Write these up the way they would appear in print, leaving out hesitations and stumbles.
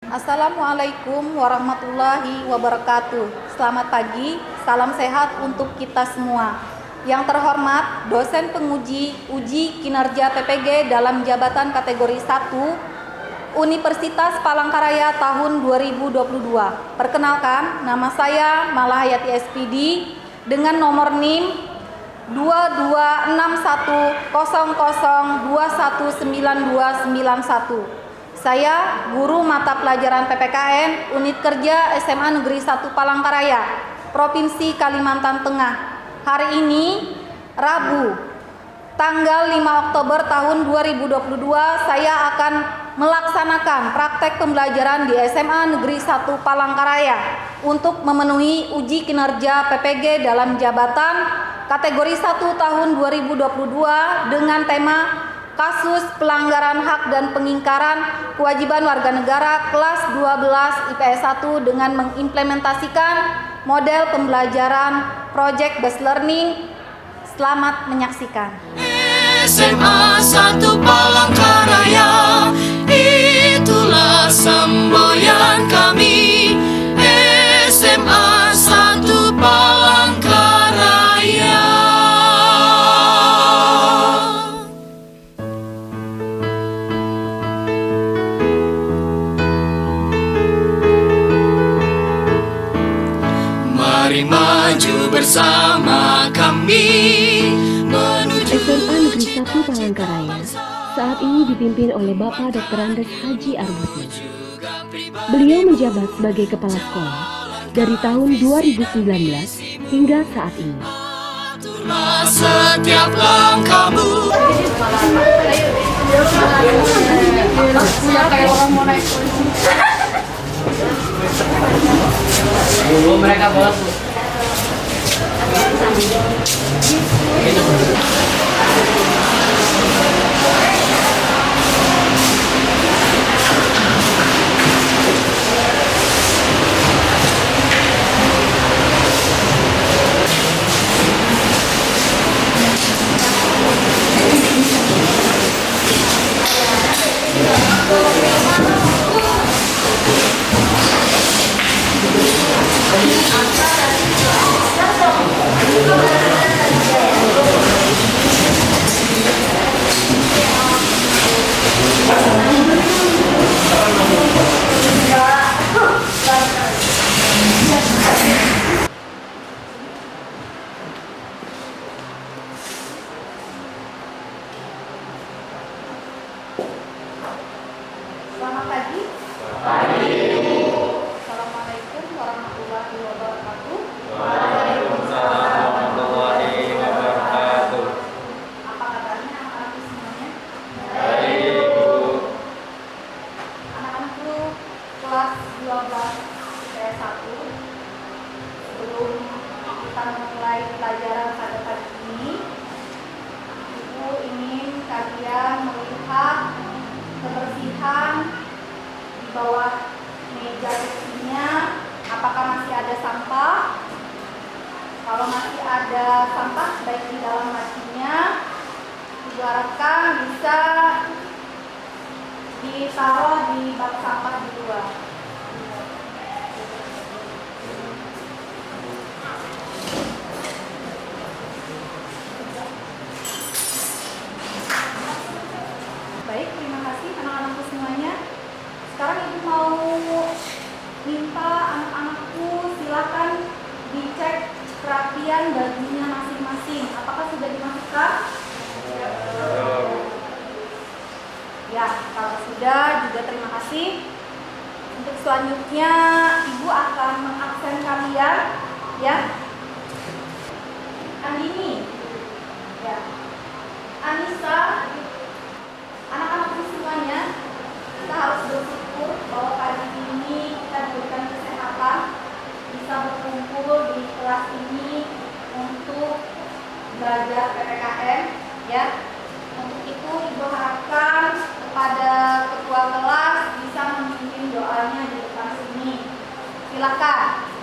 Assalamualaikum warahmatullahi wabarakatuh. Selamat pagi, salam sehat untuk kita semua. Yang terhormat, dosen penguji uji kinerja PPG dalam jabatan kategori 1 Universitas Palangkaraya tahun 2022. Perkenalkan, nama saya Malahayati SPD dengan nomor NIM 226100219291. Saya guru mata pelajaran PPKN Unit Kerja SMA Negeri 1 Palangkaraya, Provinsi Kalimantan Tengah. Hari ini, Rabu, tanggal 5 Oktober tahun 2022, saya akan melaksanakan praktek pembelajaran di SMA Negeri 1 Palangkaraya untuk memenuhi uji kinerja PPG dalam jabatan kategori 1 tahun 2022 dengan tema kasus pelanggaran hak dan pengingkaran kewajiban warga negara kelas 12 IPS 1 dengan mengimplementasikan model pembelajaran Project Based Learning. Selamat menyaksikan. SMA 1 Palangkaraya, itulah semboyan kami. SMA 1 Palangkaraya. Mari maju bersama kami menuju SMA Negeri 1 Palangkaraya saat ini dipimpin oleh Bapak Dr. Andes Haji Arbusi. Beliau menjabat sebagai kepala sekolah dari tahun 2019 hingga saat ini. Aturlah setiap langkahmu. Mereka bolos. Selamat pagi. Assalamualaikum warahmatullahi wabarakatuh. Apa kabarnya anak-anakku semuanya? Anak-anakku kelas 12 IPS 1, sebelum kita memulai pelajaran pada pagi ini, Ibu ingin kalian melihat kebersihan di bawah meja kursinya. Apakah masih ada sampah? Kalau masih ada sampah baik di dalam lacinya, Ibu harapkan bisa ditaruh di bak sampah di luar. Baik, terima kasih anak-anakku semuanya. Sekarang Ibu mau minta anak-anakku silakan dicek kerapian bajunya masing-masing. Apakah sudah dimasukkan? Ya, kalau sudah juga terima kasih. Untuk selanjutnya Ibu akan mengabsen kalian, ya. Andini, ya. Anissa. Anak-anakku semuanya, kita harus bersyukur bahwa pagi ini kita diberikan kesehatan, bisa berkumpul di kelas ini untuk belajar PPKN, ya. Untuk itu Ibu harapkan kepada ketua kelas bisa memimpin doanya di depan sini. Silakan.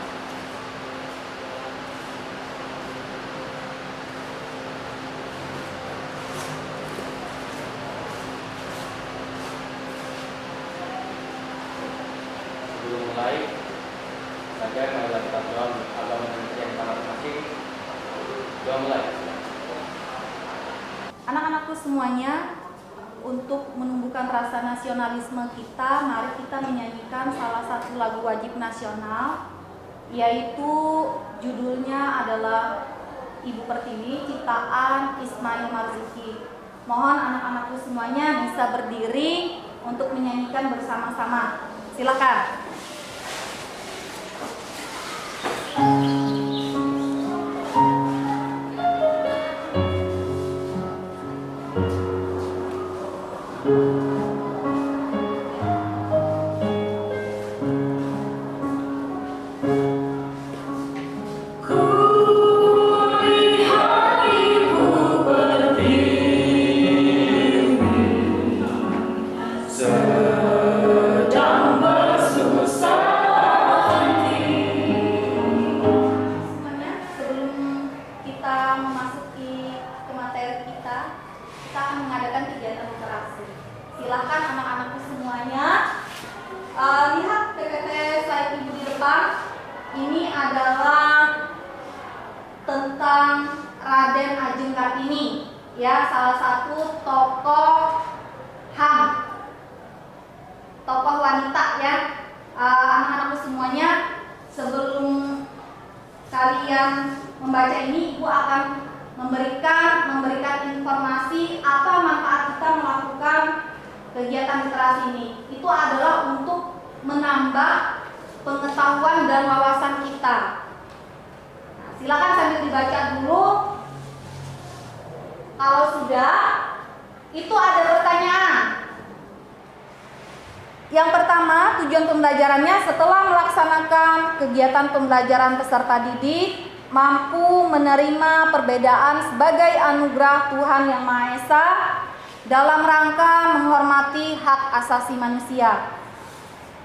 sebelum mulai, saja marilah kita doa agama dan yang masing-masing. Doa mulai. Anak-anakku semuanya, untuk menumbuhkan rasa nasionalisme kita, mari kita menyanyikan salah satu lagu wajib nasional, yaitu judulnya adalah Ibu Pertiwi, ciptaan Ismail Marzuki. Mohon anak-anakku semuanya bisa berdiri untuk menyanyikan bersama-sama. Silakan. Silahkan anak-anakku semuanya lihat PPT slide ibu di depan. Ini adalah tentang Raden Ajeng Kartini, ya, salah satu tokoh HAM, tokoh wanita, ya. Anak-anakku semuanya, sebelum kalian membaca ini, ibu akan memberikan informasi apa manfaat kita melakukan kegiatan literasi ini. Itu adalah untuk menambah pengetahuan dan wawasan kita. Nah, silakan sambil dibaca dulu. Kalau sudah, itu ada pertanyaan. Yang pertama, tujuan pembelajarannya setelah melaksanakan kegiatan pembelajaran peserta didik mampu menerima perbedaan sebagai anugerah Tuhan Yang Maha Esa dalam rangka menghormati hak asasi manusia.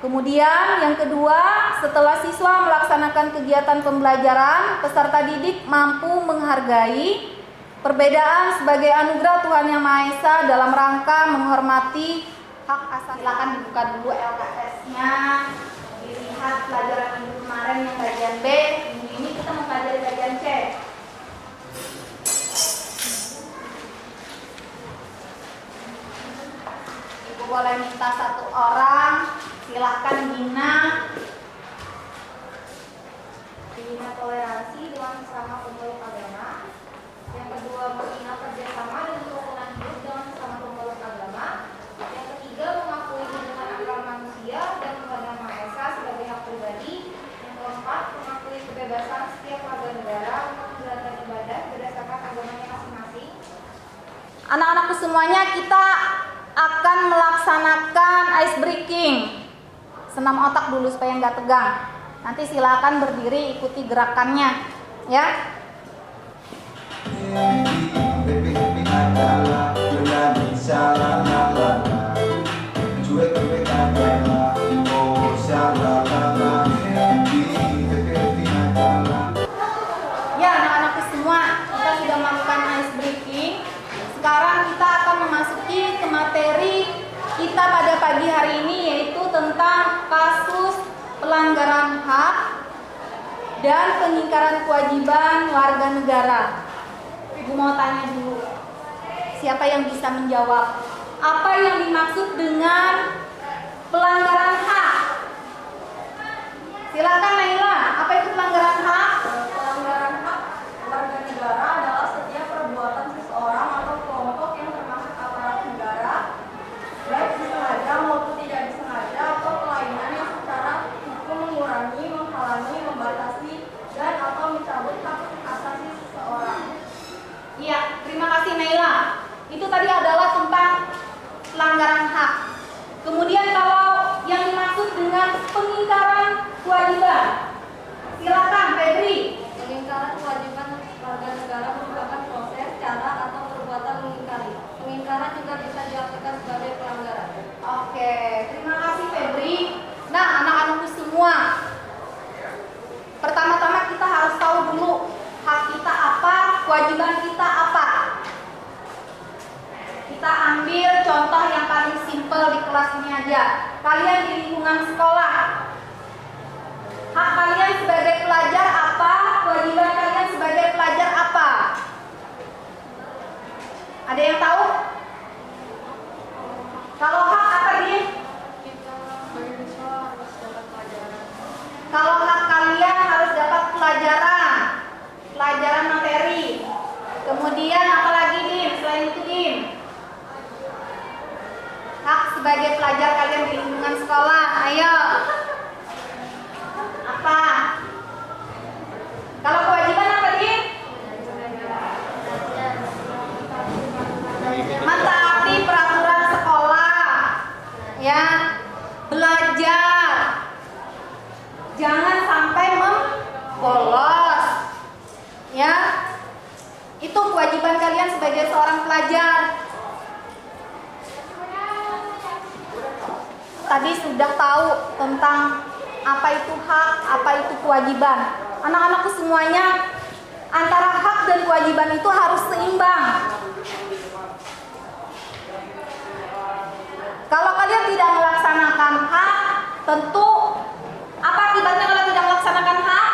Kemudian yang kedua, setelah siswa melaksanakan kegiatan pembelajaran, peserta didik mampu menghargai perbedaan sebagai anugerah Tuhan Yang Maha Esa dalam rangka menghormati hak asasi. Silakan dibuka dulu LKS-nya, dilihat pelajaran minggu kemarin yang bagian B. Minggu ini kita mempelajari bagian C. Ibu boleh minta satu orang, silahkan Gina toleransi dengan sesama pemeluk agama. Yang kedua, menghina kerjasama dan kerukunan hidup dengan sesama pemeluk agama. Yang ketiga, mengakui hubungan antar manusia dan Tuhan Yang Maha Esa sebagai hak pribadi. Yang keempat, mengakui kebebasan setiap warga negara untuk menjalankan ibadah berdasarkan agamanya masing-masing. Anak-anakku semuanya, kita akan melaksanakan ice breaking. Senam otak dulu supaya nggak tegang. Nanti silakan berdiri, ikuti gerakannya, ya. Ya, anak-anakku semua, kita sudah melakukan ice breaking. Sekarang kita akan memasuki ke materi kita pada pagi hari ini, yaitu tentang kasus pelanggaran hak dan pengingkaran kewajiban warga negara. Ibu mau tanya dulu, siapa yang bisa menjawab? Apa yang dimaksud dengan pelanggaran hak? Silakan Naila, apa itu pelanggaran hak? Pelanggaran hak warga negara adalah setiap perbuatan seseorang atau kelompok yang termasuk aparat negara, baik disengaja maupun tidak disengaja, atau kelainan yang secara hukum mengurangi, menghalangi, membatasi, dan atau mencabut hak asasi seseorang. Iya, terima kasih Naila. Itu tadi adalah tentang pelanggaran hak. Kemudian kalau yang dimaksud dengan pengingkaran kewajiban, silakan Febri. Pengingkaran kewajiban warga negara merupakan proses, cara, atau perbuatan mengingkari. Pengingkaran juga bisa diartikan sebagai pelanggaran. Oke, terima kasih Febri. Nah, anak-anakku semua, pertama-tama kita harus tahu dulu hak kita apa, kewajiban kita apa. Kita ambil contoh yang paling simpel di kelas ini aja. Kalian di lingkungan sekolah, Ada yang tahu? Kalau hak apa Din? Kalau hak kalian harus dapat pelajaran materi. Kemudian apa lagi Din? Selain itu Din? Hak sebagai pelajar kalian di lingkungan sekolah. Ayo. Apa? Kalau kewajiban apa Din? Mentaati peraturan sekolah. Ya. Belajar. Jangan sampai bolos. Ya. Itu kewajiban kalian sebagai seorang pelajar. Tadi sudah tahu tentang apa itu hak, apa itu kewajiban. Anak-anakku semuanya, antara hak dan kewajiban itu harus seimbang. Kalau kalian tidak melaksanakan hak, tentu apa akibatnya kalau tidak melaksanakan hak?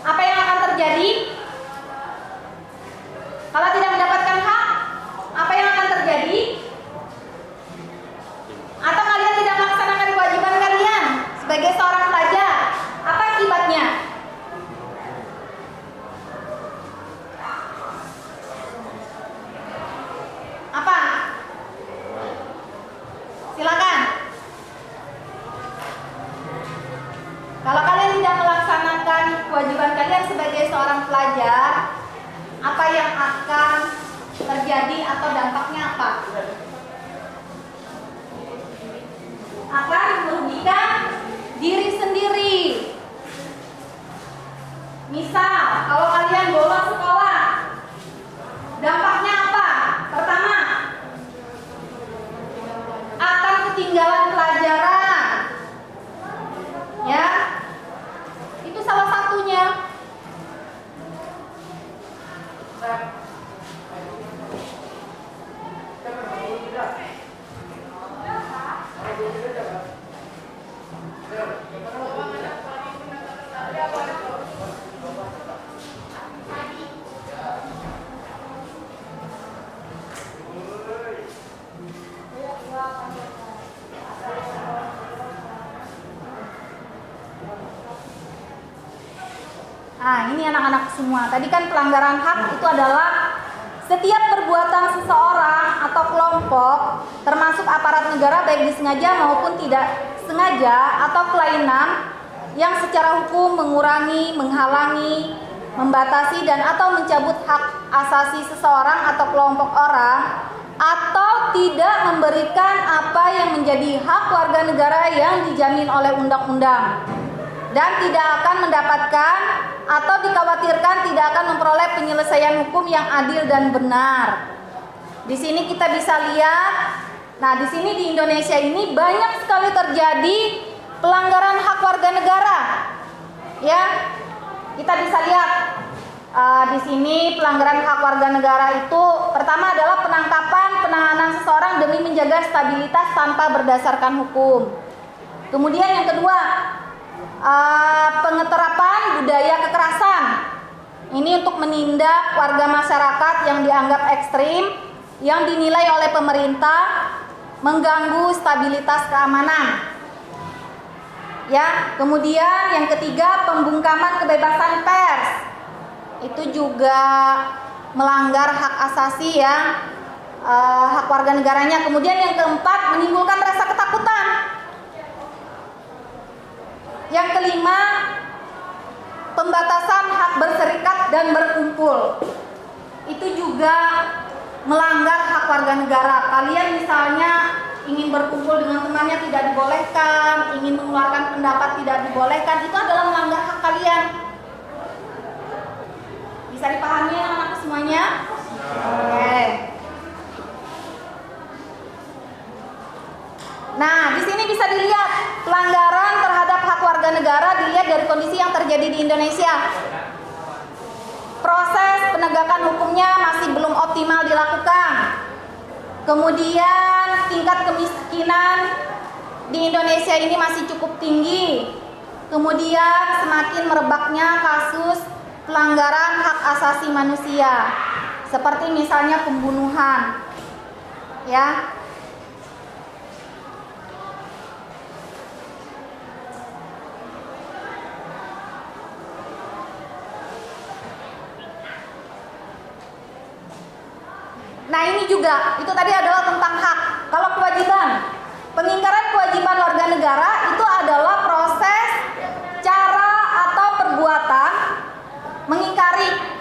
Apa yang akan terjadi? Kalau tidak mendapatkan hak, apa yang akan terjadi? Atau kalian tidak melaksanakan kewajiban kalian sebagai seorang pelajar, apa akibatnya? Apa? Silakan. Kalau kalian tidak melaksanakan kewajiban kalian sebagai seorang pelajar, apa yang akan terjadi atau dampaknya apa? Akan merugikan diri sendiri. Misal, kalau kalian bolos sekolah, dampaknya apa? Pertama, akan ketinggalan pelajaran. Ya, itu salah satunya. Nah, ini anak-anak semua. Tadi kan pelanggaran hak itu adalah setiap perbuatan seseorang atau kelompok, termasuk aparat negara baik disengaja maupun tidak sengaja atau kelainan yang secara hukum mengurangi, menghalangi, membatasi dan atau mencabut hak asasi seseorang atau kelompok orang atau tidak memberikan apa yang menjadi hak warga negara yang dijamin oleh undang-undang dan tidak akan mendapatkan atau dikhawatirkan tidak akan memperoleh penyelesaian hukum yang adil dan benar. Di sini kita bisa lihat, nah di sini di Indonesia ini banyak sekali terjadi pelanggaran hak warga negara. Ya, kita bisa lihat di sini pelanggaran hak warga negara itu pertama adalah penangkapan, penahanan seseorang demi menjaga stabilitas tanpa berdasarkan hukum. Kemudian yang kedua, pengeterapan budaya kekerasan. Ini untuk menindak warga masyarakat yang dianggap ekstrim, yang dinilai oleh pemerintah mengganggu stabilitas keamanan. Ya, kemudian yang ketiga, pembungkaman kebebasan pers. Itu juga melanggar hak asasi ya, hak warga negaranya. Kemudian yang keempat, menimbulkan rasa ketakutan. Yang kelima, pembatasan hak berserikat dan berkumpul. Itu juga melanggar hak warga negara. Kalian misalnya ingin berkumpul dengan temannya tidak dibolehkan, ingin mengeluarkan pendapat tidak dibolehkan, itu adalah melanggar hak kalian. Bisa dipahami anak-anak semuanya? Oke. Nah, di sini bisa dilihat pelanggaran terhadap hak warga negara dilihat dari kondisi yang terjadi di Indonesia. Proses penegakan hukumnya masih belum optimal dilakukan. Kemudian tingkat kemiskinan di Indonesia ini masih cukup tinggi. Kemudian semakin merebaknya kasus pelanggaran hak asasi manusia. seperti misalnya pembunuhan, ya. Nah ini juga, itu tadi adalah tentang hak. Kalau kewajiban, pengingkaran kewajiban warga negara itu adalah proses, cara atau perbuatan mengingkari.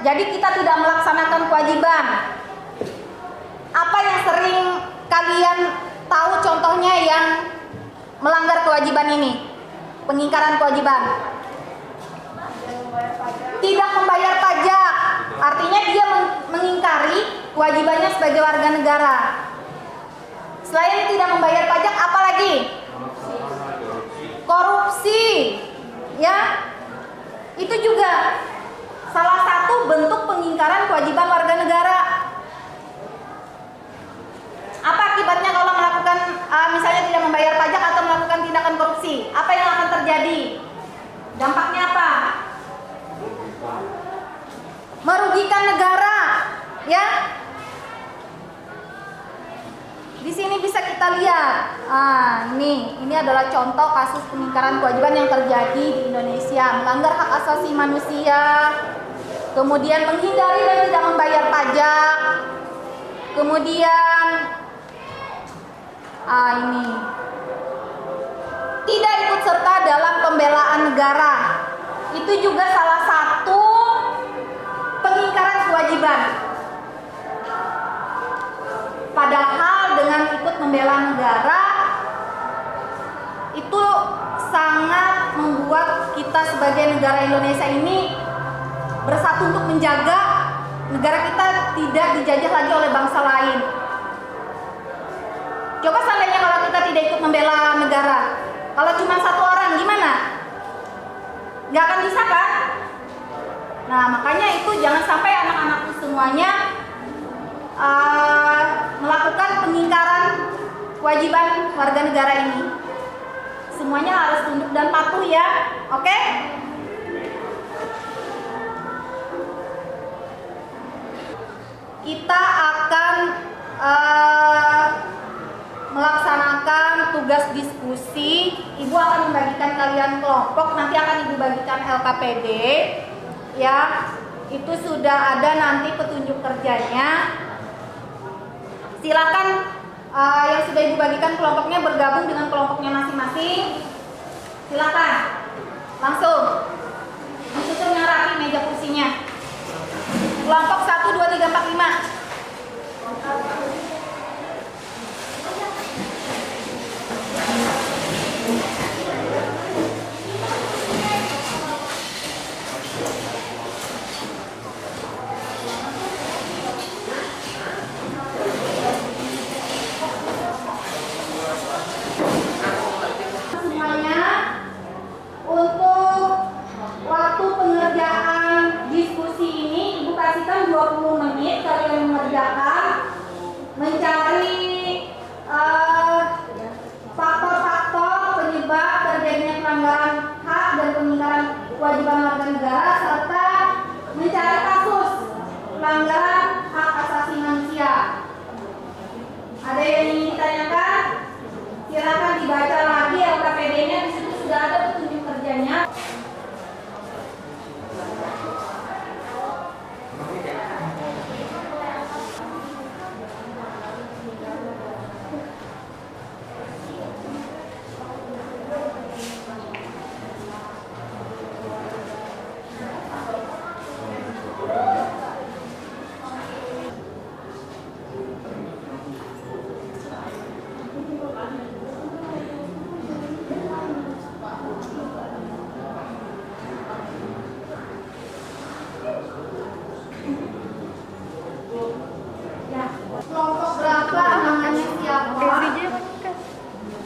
Jadi kita tidak melaksanakan kewajiban. Apa yang sering kalian tahu contohnya yang melanggar kewajiban ini? Pengingkaran kewajiban. Tidak membayar pajak, artinya dia mengingkari kewajibannya sebagai warga negara. Selain tidak membayar pajak, apa lagi? Korupsi, ya. Itu juga salah satu bentuk pengingkaran kewajiban warga negara. Apa akibatnya kalau melakukan misalnya tidak membayar pajak atau melakukan tindakan korupsi? Apa yang akan terjadi? Dampaknya apa? Merugikan negara, ya. Di sini bisa kita lihat. Ini adalah contoh kasus pengingkaran kewajiban yang terjadi di Indonesia, melanggar hak asasi manusia, kemudian menghindari dan tidak membayar pajak, kemudian ini tidak ikut serta dalam pembelaan negara. Itu juga salah satu pengingkaran kewajiban. Padahal dengan ikut membela negara itu sangat membuat kita sebagai negara Indonesia ini bersatu untuk menjaga negara kita tidak dijajah lagi oleh bangsa lain. Coba seandainya kalau kita tidak ikut membela negara, kalau cuma satu orang gimana? Nggak akan bisa kan? Nah makanya itu jangan sampai anak-anakku semuanya melakukan pengingkaran kewajiban warga negara ini. Semuanya harus tunduk dan patuh ya, oke? Kita akan melaksanakan tugas diskusi. Ibu akan membagikan kalian kelompok, nanti akan Ibu bagikan LKPD. Ya, itu sudah ada nanti petunjuk kerjanya. Silakan yang sudah Ibu bagikan kelompoknya bergabung dengan kelompoknya masing-masing. Silakan langsung disusun yang rapi meja kursinya. Kelompok 1, 2, 3, 4, 5. Untuk waktu pengerjaan diskusi ini Ibu kasihkan 20 menit kalian mengerjakan, mencari faktor-faktor penyebab terjadinya pelanggaran hak dan pengingkaran kewajiban warga negara, serta mencari kasus pelanggaran hak asasi manusia. Ada yang ingin ditanyakan? Silakan dibaca lagi LKPD-nya, di situ sudah ada petunjuk kerjanya. Kelompok berapa, namanya siapa?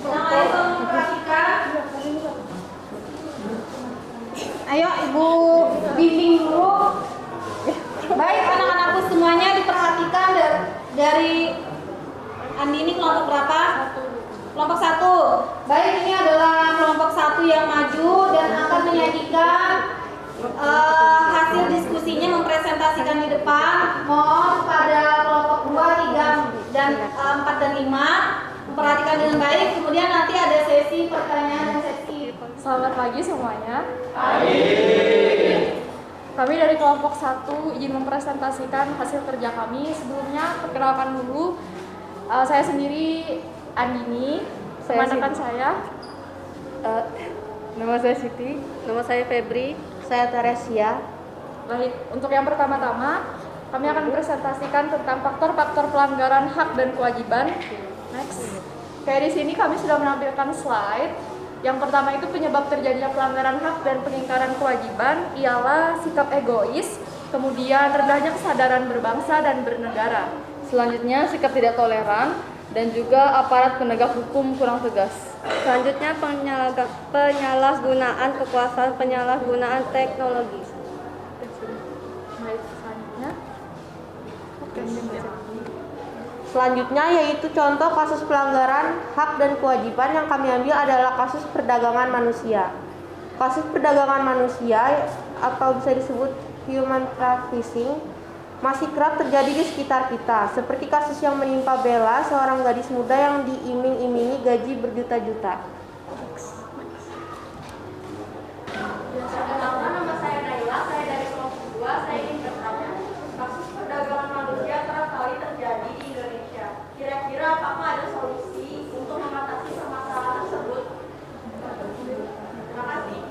Namanya tolong perhatikan. Ayo Ibu bimbing dulu. Baik anak-anakku semuanya diperhatikan dari Andini kelompok berapa? Kelompok 1. Baik, ini adalah kelompok 1 yang maju dan akan menyajikan hasil hasil diskusinya mempresentasikan di depan. Mohon pada kelompok 2, 3, dan 4 dan 5 memperhatikan dengan baik. Kemudian nanti ada sesi pertanyaan dan sesi. Selamat pagi semuanya. Kami dari kelompok 1 izin mempresentasikan hasil kerja kami. Sebelumnya perkenalkan dulu, saya sendiri Andini, teman rekan saya. Nama saya Siti. Nama saya Febri. Saya Teresia. Baik, untuk yang pertama-tama kami akan presentasikan tentang faktor-faktor pelanggaran hak dan kewajiban. Next. Kayak di sini kami sudah menampilkan slide. Yang pertama itu penyebab terjadinya pelanggaran hak dan pengingkaran kewajiban ialah sikap egois, kemudian rendahnya kesadaran berbangsa dan bernegara. Selanjutnya sikap tidak toleran dan juga aparat penegak hukum kurang tegas. Selanjutnya penyalahgunaan kekuasaan, penyalahgunaan teknologi. Baik, selanjutnya. Selanjutnya yaitu contoh kasus pelanggaran hak dan kewajiban yang kami ambil adalah kasus perdagangan manusia. Kasus perdagangan manusia atau bisa disebut human trafficking masih kerap terjadi di sekitar kita, seperti kasus yang menimpa Bella, seorang gadis muda yang diiming-imingi gaji berjuta-juta. Perkenalkan, nama saya Naila, saya dari kelompok 2. Saya ingin bertanya, kasus perdagangan manusia kerap kali terjadi di Indonesia. Kira-kira apakah ada solusi untuk mengatasi permasalahan tersebut? Terima kasih.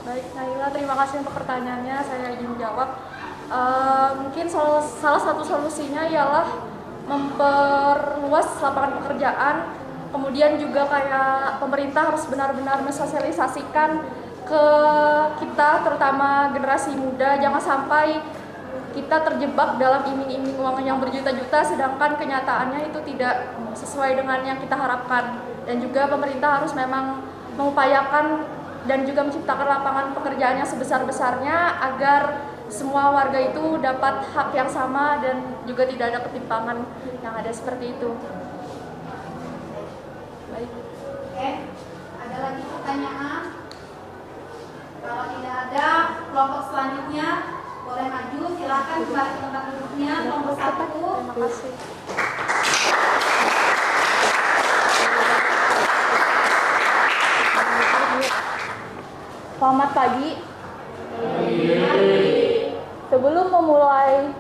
Baik, Naila, terima kasih untuk pertanyaannya. Saya izin menjawab. Mungkin salah satu solusinya ialah memperluas lapangan pekerjaan. Kemudian juga kayak pemerintah harus benar-benar mensosialisasikan ke kita, terutama generasi muda, jangan sampai kita terjebak dalam iming-iming uang yang berjuta-juta, sedangkan kenyataannya itu tidak sesuai dengan yang kita harapkan. Dan juga pemerintah harus memang mengupayakan dan juga menciptakan lapangan pekerjaan yang sebesar-besarnya agar semua warga itu dapat hak yang sama dan juga tidak ada ketimpangan yang ada seperti itu. Baik. Oke, ada lagi pertanyaan? Kalau tidak ada, kelompok selanjutnya boleh maju. Silakan kembali ke tempat duduknya. Kelompok 1. Terima kasih. Selamat pagi. Sebelum memulai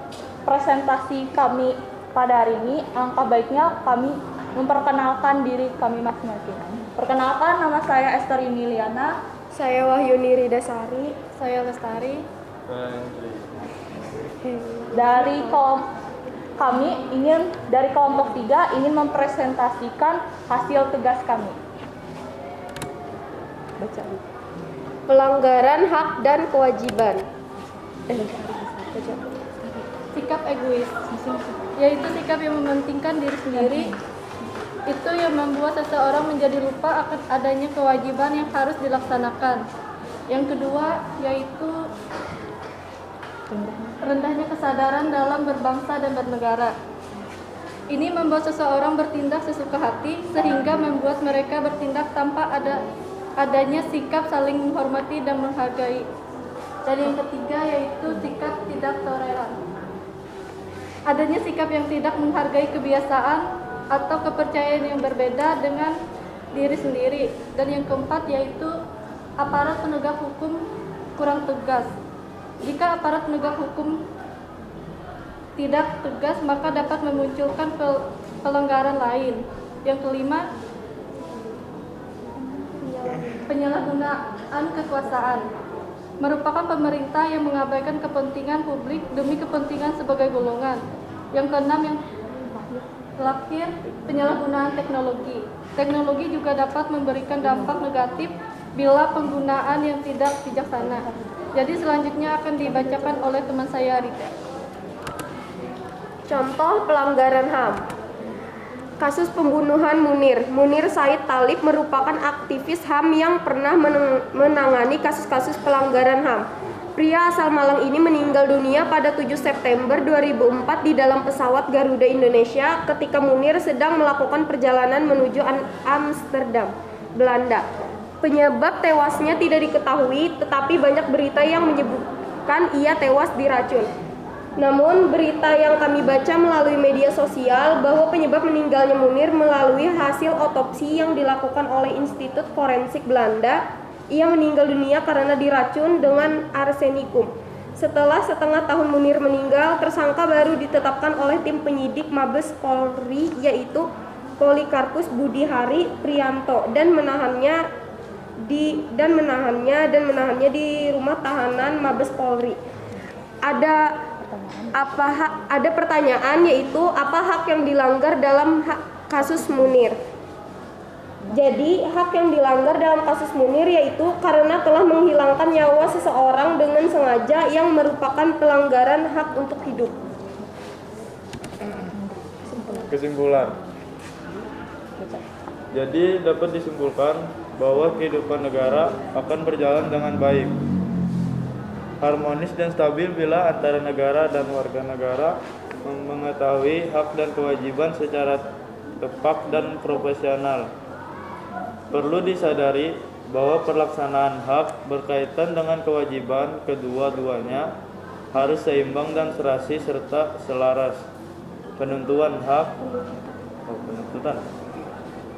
presentasi kami pada hari ini, alangkah baiknya kami memperkenalkan diri kami masing-masing. Perkenalkan, nama saya Esther Emiliana. Saya Wahyuni Ridasari. Saya Lestari. Dari kelompok 3 ingin mempresentasikan hasil tugas kami. Baca. Pelanggaran hak dan kewajiban. Sikap egois, yaitu sikap yang mementingkan diri sendiri. Itu yang membuat seseorang menjadi lupa akan adanya kewajiban yang harus dilaksanakan. Yang kedua yaitu rendahnya kesadaran dalam berbangsa dan bernegara. Ini membuat seseorang bertindak sesuka hati sehingga membuat mereka bertindak tanpa adanya sikap saling menghormati dan menghargai. Dan yang ketiga yaitu sikap tidak toleran. Adanya sikap yang tidak menghargai kebiasaan atau kepercayaan yang berbeda dengan diri sendiri. Dan yang keempat yaitu aparat penegak hukum kurang tegas. Jika aparat penegak hukum tidak tegas, maka dapat memunculkan pelanggaran lain. Yang kelima, penyalahgunaan kekuasaan. Merupakan pemerintah yang mengabaikan kepentingan publik demi kepentingan sebagai golongan. Yang keenam, yang terakhir, penyalahgunaan teknologi. Teknologi juga dapat memberikan dampak negatif bila penggunaan yang tidak bijaksana. Jadi selanjutnya akan dibacakan oleh teman saya Rita. Contoh pelanggaran HAM. Kasus pembunuhan Munir Said Talib merupakan aktivis HAM yang pernah menangani kasus-kasus pelanggaran HAM. Pria asal Malang ini meninggal dunia pada 7 September 2004 di dalam pesawat Garuda Indonesia ketika Munir sedang melakukan perjalanan menuju Amsterdam, Belanda. Penyebab tewasnya tidak diketahui, tetapi banyak berita yang ditemukan ia tewas diracun. Namun berita yang kami baca melalui media sosial bahwa penyebab meninggalnya Munir melalui hasil otopsi yang dilakukan oleh Institut Forensik Belanda, ia meninggal dunia karena diracun dengan arsenikum. Setelah setengah tahun Munir meninggal, tersangka baru ditetapkan oleh tim penyidik Mabes Polri yaitu Polikarpus Budihari Prianto dan menahannya di rumah tahanan Mabes Polri. Ada pertanyaan yaitu apa hak yang dilanggar dalam kasus Munir? Jadi hak yang dilanggar dalam kasus Munir yaitu karena telah menghilangkan nyawa seseorang dengan sengaja yang merupakan pelanggaran hak untuk hidup. Kesimpulan. Jadi dapat disimpulkan bahwa kehidupan negara akan berjalan dengan baik, harmonis dan stabil bila antara negara dan warga negara mengetahui hak dan kewajiban secara tepat dan profesional. Perlu disadari bahwa pelaksanaan hak berkaitan dengan kewajiban kedua-duanya harus seimbang dan serasi serta selaras. Penuntutan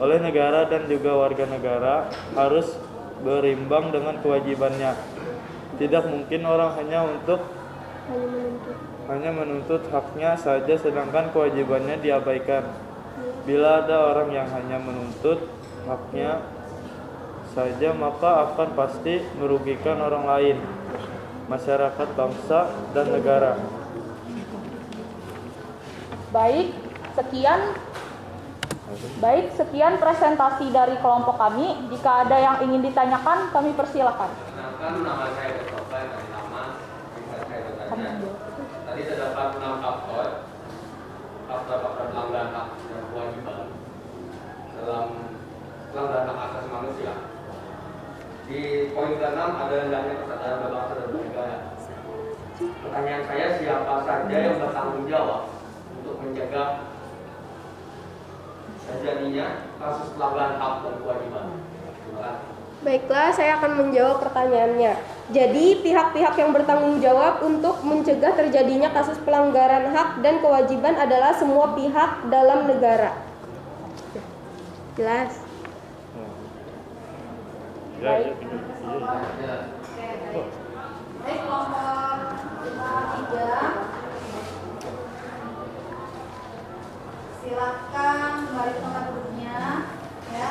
oleh negara dan juga warga negara harus berimbang dengan kewajibannya. Tidak mungkin orang hanya menuntut haknya saja sedangkan kewajibannya diabaikan. Bila ada orang yang hanya menuntut haknya saja, maka akan pasti merugikan orang lain, masyarakat, bangsa, dan negara. Baik, sekian presentasi dari kelompok kami. Jika ada yang ingin ditanyakan, kami persilakan. Nama saya Bertopan dari nama bisa saya bertanya. Tadi terdapat 6 faktor pelanggaran hak dan kewajiban dalam pelanggaran hak asasi manusia. Di poin ke-6 ada hendaknya kesadaran berbangsa dan bernegara. Pertanyaan saya, siapa saja yang bertanggung jawab untuk menjaga terjadinya kasus pelanggaran hak dan kewajiban? Terima kasih. Baiklah, saya akan menjawab pertanyaannya. Jadi, pihak-pihak yang bertanggung jawab untuk mencegah terjadinya kasus pelanggaran hak dan kewajiban adalah semua pihak dalam negara. Jelas? Baik, kelompok 3. Silakan kembali ke tempat duduknya. Ya.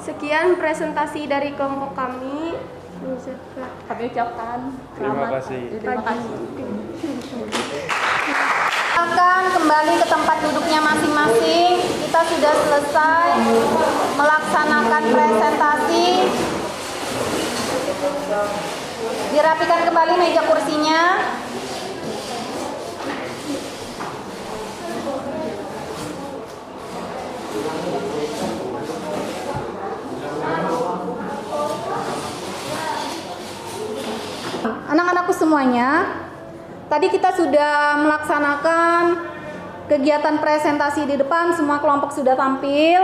Sekian presentasi dari kelompok kami. Kami ucapkan Terima kasih. Silakan kembali ke tempat duduknya masing-masing. Kita sudah selesai melaksanakan presentasi. Dirapikan kembali meja kursinya. Anak-anakku semuanya, tadi kita sudah melaksanakan kegiatan presentasi di depan, semua kelompok sudah tampil.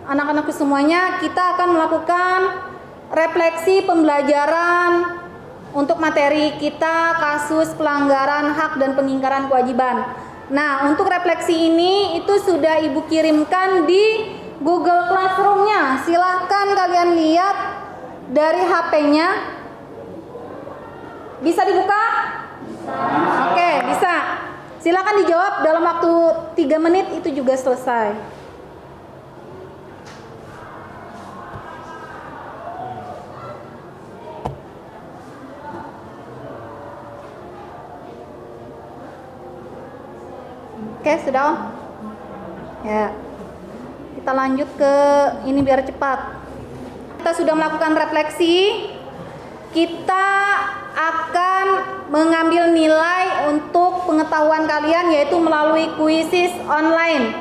Anak-anakku semuanya, kita akan melakukan refleksi pembelajaran untuk materi kita kasus pelanggaran hak dan pengingkaran kewajiban. Nah, untuk refleksi ini itu sudah Ibu kirimkan di Google Classroom-nya. Silahkan kalian lihat dari HP-nya. Bisa dibuka? Oke, bisa. Silakan dijawab dalam waktu 3 menit itu juga selesai. Oke, sudah Om? Ya. Kita lanjut ke ini biar cepat. Kita sudah melakukan refleksi. Kita akan mengambil nilai untuk pengetahuan kalian yaitu melalui kuisis online.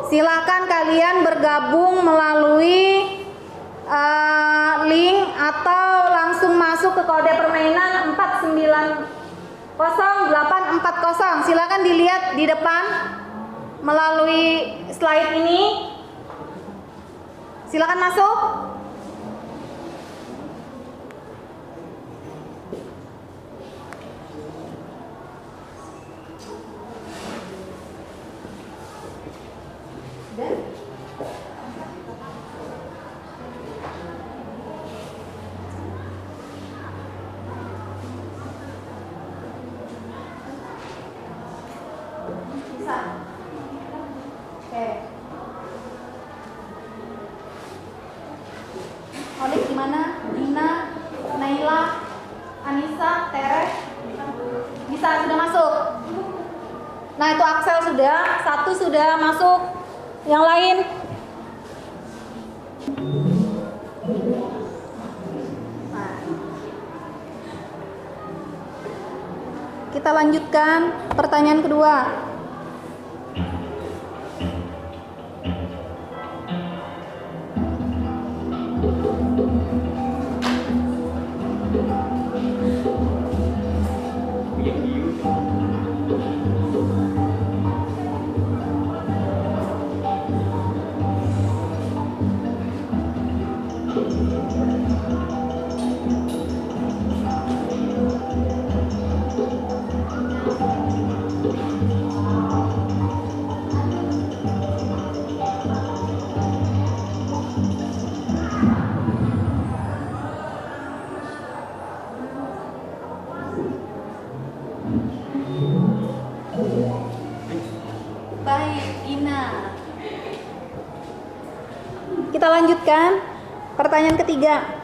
Silakan kalian bergabung melalui link atau langsung masuk ke kode permainan 4900840. Silakan dilihat di depan melalui slide ini. Silakan masuk. Bisa? Oke. Olik gimana? Dina, Naila, Anissa, Tere? Bisa, sudah masuk? Nah itu Axel sudah, satu sudah masuk. Yang lain? Nah. Kita lanjutkan pertanyaan kedua. Baik, Ina. Kita lanjutkan pertanyaan ketiga.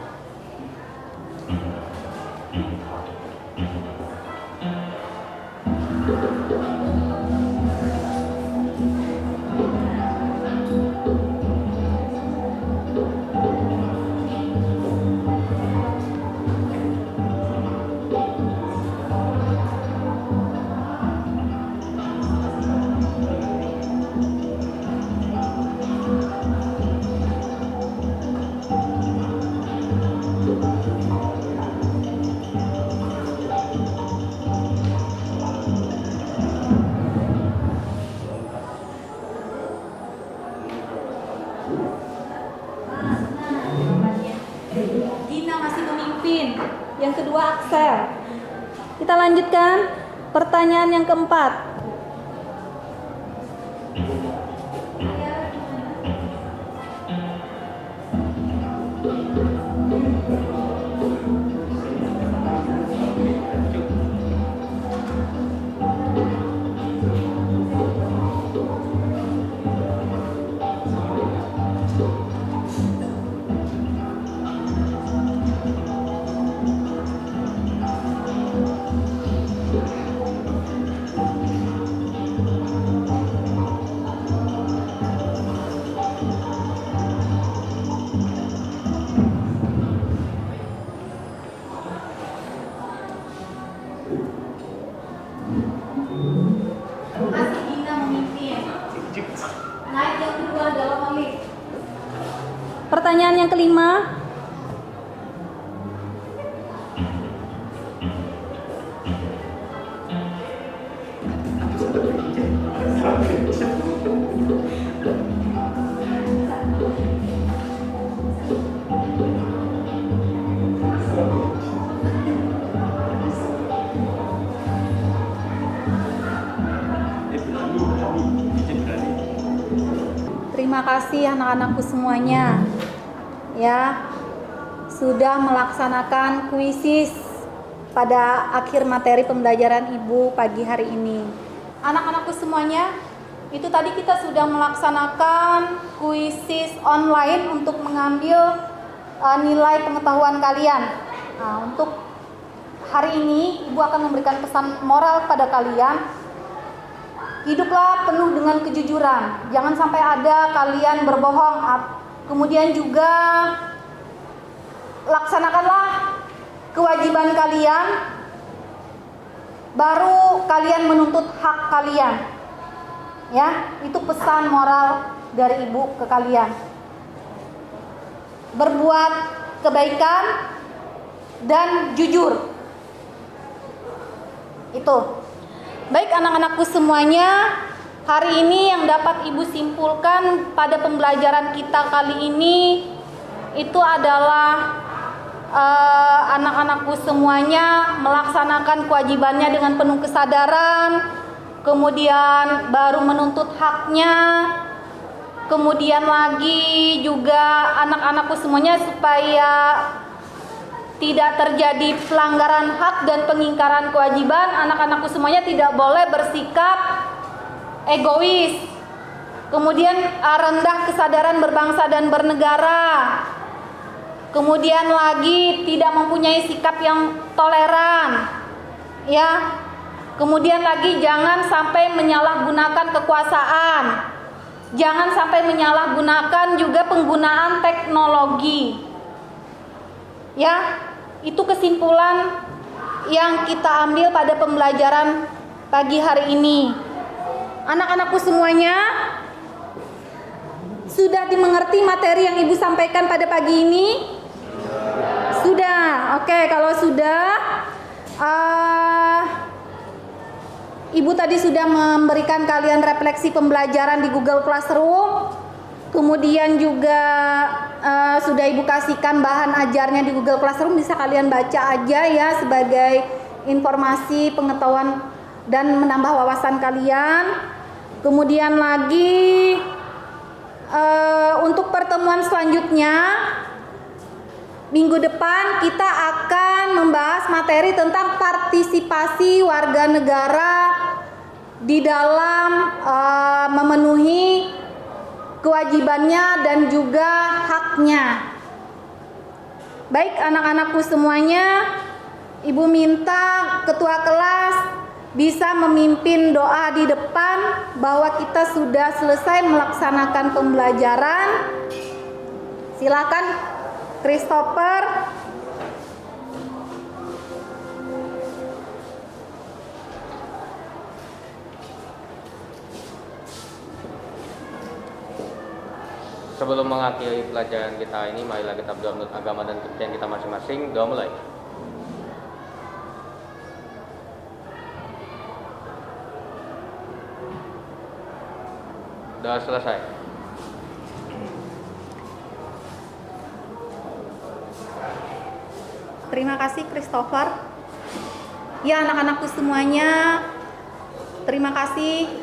Dina masih memimpin. Yang kedua Axel. Kita lanjutkan pertanyaan yang keempat. Masih Dina memimpin. Naik yang kedua adalah Olik. Pertanyaan yang kelima. Terima kasih anak-anakku semuanya, ya, sudah melaksanakan kuisis pada akhir materi pembelajaran Ibu pagi hari ini. Anak-anakku semuanya, itu tadi kita sudah melaksanakan kuisis online untuk mengambil nilai pengetahuan kalian. Nah, untuk hari ini Ibu akan memberikan pesan moral kepada kalian. Hiduplah penuh dengan kejujuran. Jangan sampai ada kalian berbohong. Kemudian juga laksanakanlah kewajiban kalian, baru kalian menuntut hak kalian. Ya, itu pesan moral dari Ibu ke kalian. Berbuat kebaikan dan jujur. Itu. Baik anak-anakku semuanya, hari ini yang dapat Ibu simpulkan pada pembelajaran kita kali ini itu adalah anak-anakku semuanya melaksanakan kewajibannya dengan penuh kesadaran, kemudian baru menuntut haknya, kemudian lagi juga anak-anakku semuanya supaya tidak terjadi pelanggaran hak dan pengingkaran kewajiban, anak-anakku semuanya tidak boleh bersikap egois, kemudian rendah kesadaran berbangsa dan bernegara, kemudian lagi tidak mempunyai sikap yang toleran, ya. Kemudian lagi jangan sampai menyalahgunakan kekuasaan, jangan sampai menyalahgunakan juga penggunaan teknologi, ya. Itu kesimpulan yang kita ambil pada pembelajaran pagi hari ini. Anak-anakku semuanya, sudah dimengerti materi yang Ibu sampaikan pada pagi ini? Sudah. Oke, kalau sudah, Ibu tadi sudah memberikan kalian refleksi pembelajaran di Google Classroom. Kemudian juga sudah Ibu kasihkan bahan ajarnya di Google Classroom, bisa kalian baca aja ya sebagai informasi, pengetahuan dan menambah wawasan kalian. Kemudian lagi untuk pertemuan selanjutnya minggu depan kita akan membahas materi tentang partisipasi warga negara di dalam memenuhi kewajibannya dan juga haknya. Baik anak-anakku semuanya, Ibu minta ketua kelas bisa memimpin doa di depan bahwa kita sudah selesai melaksanakan pembelajaran. Silakan Christopher. Sebelum mengakhiri pelajaran kita ini, marilah kita berdoa menurut agama dan kepercayaan kita masing-masing. Doa mulai. Doa selesai. Terima kasih Christopher. Ya anak-anakku semuanya, terima kasih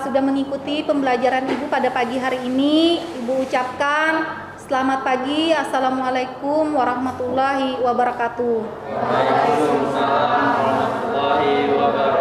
sudah mengikuti pembelajaran Ibu pada pagi hari ini. Ibu ucapkan selamat pagi. Assalamualaikum warahmatullahi wabarakatuh. Waalaikumsalam warahmatullahi wabarakatuh.